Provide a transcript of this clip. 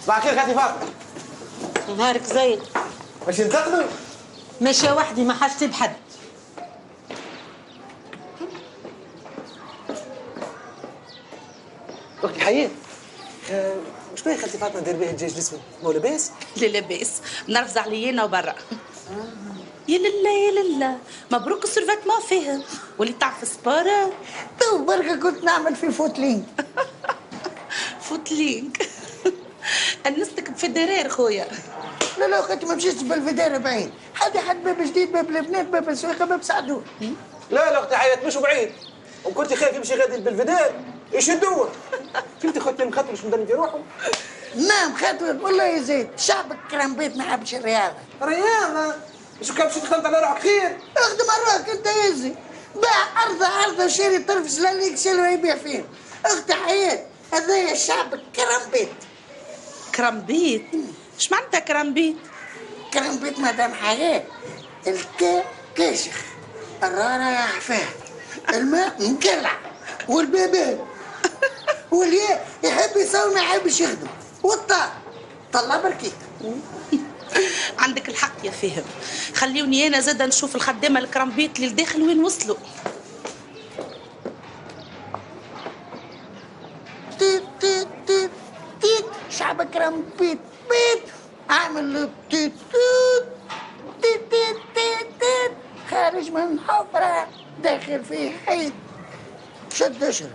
صباح الخير خالتي فاطمه. نهارك زين. باش ننتقلوا؟ ماشية وحدي ما حاجتي بحد. اختي حيين، شنو يا خالتي فاطمه دير بيه الدجاج الاسود؟ مو لاباس؟ لا لاباس، نرفز علينا وبرا. يا لله يا لله، مبروك السيرفاتمون فيهم، ولي تعرف سبارة؟ تو بركة كنت نعمل في فوتلينج. فوتلينج. أنستك بفدرير خويا. لا لا اختي ما مشيتش بالفدارة بعيد، حد باب جديد، باب البنات، باب السويقة، باب سعدون. لا اختي حيات مشوا بعيد، وكنت خايف يمشي غادي بالفدار يشدوه. فهمتي خوتي مخاطر باش مدني في روحه. نعم خاطر والله يزيد، شعب الكرامبيت ما يحبش الرياضة. رياضه؟ شو كان مشيت خدمت على روحك خير؟ اخدم على انت يزي، باع أرض وشاري طرف سلاليك سلوى يبيع فيه. اختي حياة هذايا الشعب الكرامبيت. كرامبيت؟ اش معناتها كرامبيت؟ كرامبيت مدام حياة، الكا كاشخ، الرارة يا حفاه، الماء مكلع، والبيبان والياء يحب يسوي ما يحبش يخدم، والطاء طلع بركيك. عندك الحق يا فهم، خليوني انا زاده نشوف الخدامه الكرامبيت اللي لداخل وين وصلوا. تيت تيت تيت تيت، شعب كرامبيت بيت، اعمل تيت تيت تيت تيت تيت تيت، خارج من حفرة داخل في حيط، شد اشرب.